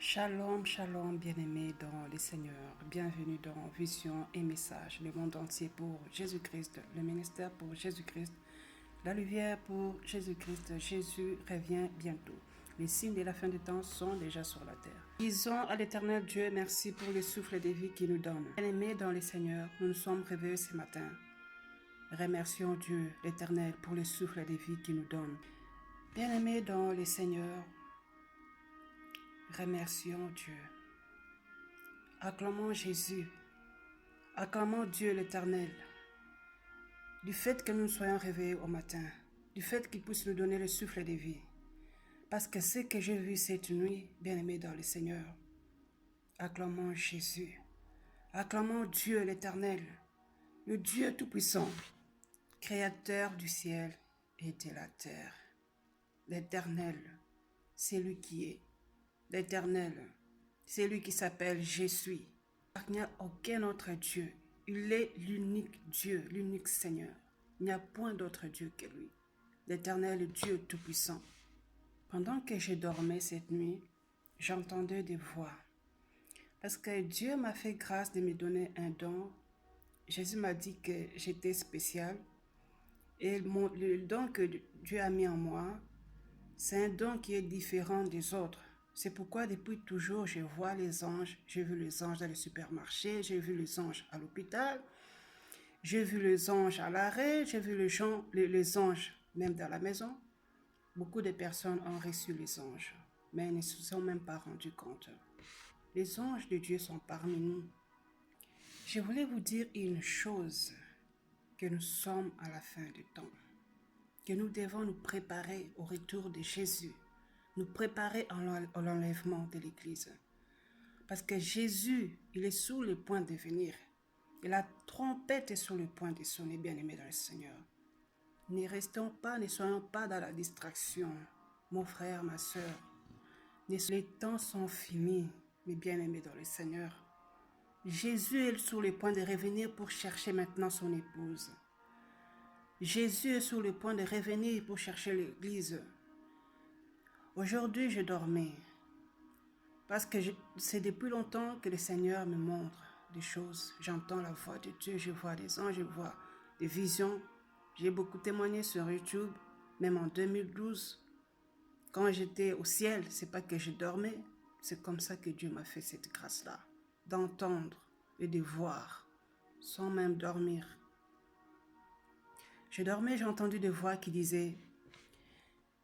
Shalom, shalom, bien-aimés dans les Seigneurs. Bienvenue dans Vision et Message, le monde entier pour Jésus-Christ, le ministère pour Jésus-Christ, la lumière pour Jésus-Christ. Jésus revient bientôt. Les signes de la fin du temps sont déjà sur la terre. Disons à l'Éternel Dieu merci pour le souffle de vie qu'il nous donne. Bien-aimés dans les Seigneurs, nous nous sommes réveillés ce matin. Remercions Dieu, l'Éternel, pour le souffle de vie qu'il nous donne. Bien-aimés dans les Seigneurs, remercions Dieu. Acclamons Jésus, acclamons Dieu l'Éternel, du fait que nous soyons réveillés au matin, du fait qu'il puisse nous donner le souffle de vie. Parce que ce que j'ai vu cette nuit, bien-aimé dans le Seigneur, acclamons Jésus, acclamons Dieu l'Éternel, le Dieu Tout-Puissant, Créateur du ciel et de la terre. L'Éternel, c'est lui qui est. L'Éternel, c'est lui qui s'appelle Je suis. Il n'y a aucun autre Dieu. Il est l'unique Dieu, l'unique Seigneur. Il n'y a point d'autre Dieu que lui. L'Éternel Dieu Tout-Puissant. Pendant que je dormais cette nuit, j'entendais des voix. Parce que Dieu m'a fait grâce de me donner un don. Jésus m'a dit que j'étais spécial. Et le don que Dieu a mis en moi, c'est un don qui est différent des autres. C'est pourquoi depuis toujours, je vois les anges. J'ai vu les anges dans le supermarché, j'ai vu les anges à l'hôpital, j'ai vu les anges à l'arrêt, j'ai vu les anges même dans la maison. Beaucoup de personnes ont reçu les anges, mais ils ne se sont même pas rendus compte. Les anges de Dieu sont parmi nous. Je voulais vous dire une chose, que nous sommes à la fin du temps, que nous devons nous préparer au retour de Jésus, nous préparer à l'enlèvement de l'Église. Parce que Jésus, il est sur le point de venir. Et la trompette est sur le point de sonner, bien-aimés dans le Seigneur. Ne restons pas, ne soyons pas dans la distraction, mon frère, ma soeur. Les temps sont finis, mes bien-aimés dans le Seigneur. Jésus est sur le point de revenir pour chercher maintenant son épouse. Jésus est sur le point de revenir pour chercher l'Église. Aujourd'hui, je dormais. Parce que c'est depuis longtemps que le Seigneur me montre des choses. J'entends la voix de Dieu, je vois des anges, je vois des visions. J'ai beaucoup témoigné sur YouTube, même en 2012. Quand j'étais au ciel, c'est pas que je dormais. C'est comme ça que Dieu m'a fait cette grâce-là. D'entendre et de voir, sans même dormir. Je dormais, j'ai entendu des voix qui disaient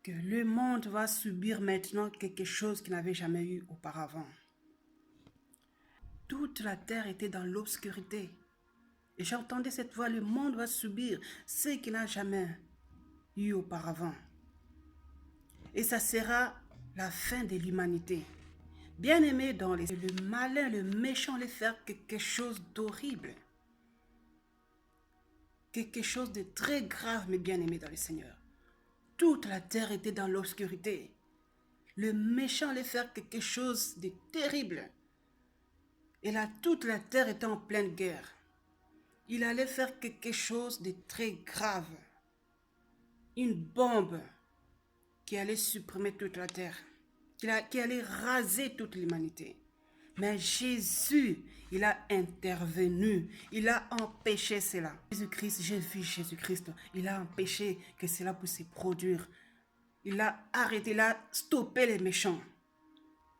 que le monde va subir maintenant quelque chose qu'il n'avait jamais eu auparavant. Toute la terre était dans l'obscurité. Et j'entendais cette voix, le monde va subir ce qu'il n'a jamais eu auparavant. Et ça sera la fin de l'humanité. Bien-aimés le malin, le méchant allait faire quelque chose d'horrible. Quelque chose de très grave, mes bien-aimés dans le Seigneur. Toute la terre était dans l'obscurité. Le méchant allait faire quelque chose de terrible. Et là, toute la terre était en pleine guerre. Il allait faire quelque chose de très grave. Une bombe qui allait supprimer toute la terre. Qui allait raser toute l'humanité. Mais Jésus, il a intervenu. Il a empêché cela. Jésus-Christ, j'ai vu Jésus-Christ. Il a empêché que cela puisse se produire. Il a arrêté, il a stoppé les méchants.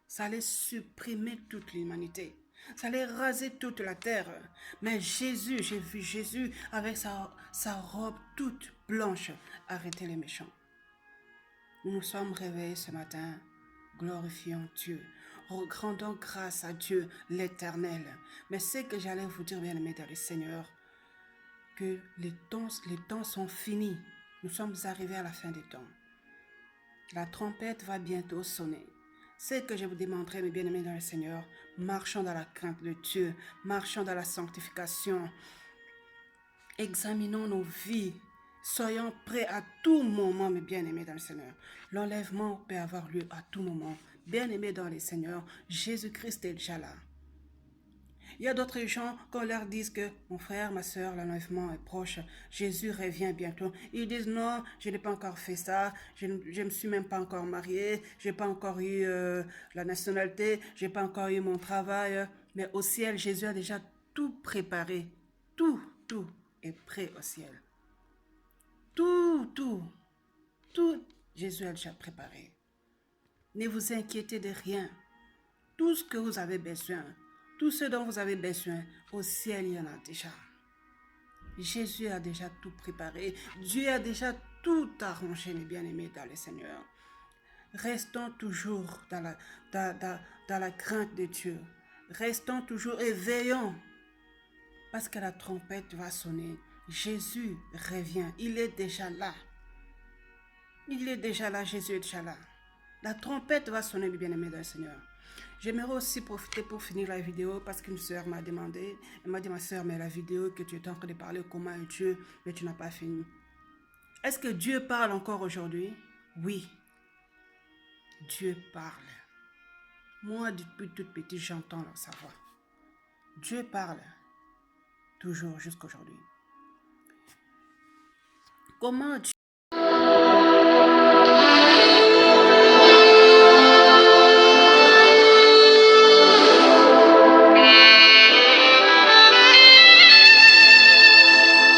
Ça allait supprimer toute l'humanité. Ça allait raser toute la terre. Mais Jésus, j'ai vu Jésus avec sa robe toute blanche arrêter les méchants. Nous nous sommes réveillés ce matin. Glorifions Dieu. Rendons grâce à Dieu l'Éternel. Mais ce que j'allais vous dire, bien-aimés dans le Seigneur, que les temps sont finis. Nous sommes arrivés à la fin des temps. La trompette va bientôt sonner. Ce que je vous demanderai, mes bien-aimés dans le Seigneur, marchons dans la crainte de Dieu, marchons dans la sanctification, examinons nos vies, soyons prêts à tout moment, mes bien-aimés dans le Seigneur. L'enlèvement peut avoir lieu à tout moment. Bien-aimés dans le Seigneur, Jésus-Christ est déjà là. Il y a d'autres gens, quand on leur dit que mon frère, ma soeur, l'enlèvement est proche, Jésus revient bientôt. Ils disent non, je n'ai pas encore fait ça, je ne me suis même pas encore marié, je n'ai pas encore eu la nationalité, je n'ai pas encore eu mon travail. Mais au ciel, Jésus a déjà tout préparé. Tout est prêt au ciel. Tout, Jésus a déjà préparé. Ne vous inquiétez de rien. Tout ce que vous avez besoin, tout ce dont vous avez besoin, au ciel, il y en a déjà. Jésus a déjà tout préparé. Dieu a déjà tout arrangé, mes bien-aimés dans le Seigneur. Restons toujours dans la crainte de Dieu. Restons toujours et veillons. Parce que la trompette va sonner. Jésus revient. Il est déjà là. Il est déjà là. Jésus est déjà là. La trompette va sonner, mes bien-aimés dans le Seigneur. J'aimerais aussi profiter pour finir la vidéo parce qu'une sœur m'a demandé, elle m'a dit, ma sœur, mais la vidéo que tu es en train de parler, comment est Dieu, mais tu n'as pas fini. Est-ce que Dieu parle encore aujourd'hui? Oui, Dieu parle. Moi, depuis toute petite, j'entends sa voix. Dieu parle toujours jusqu'à aujourd'hui. Comment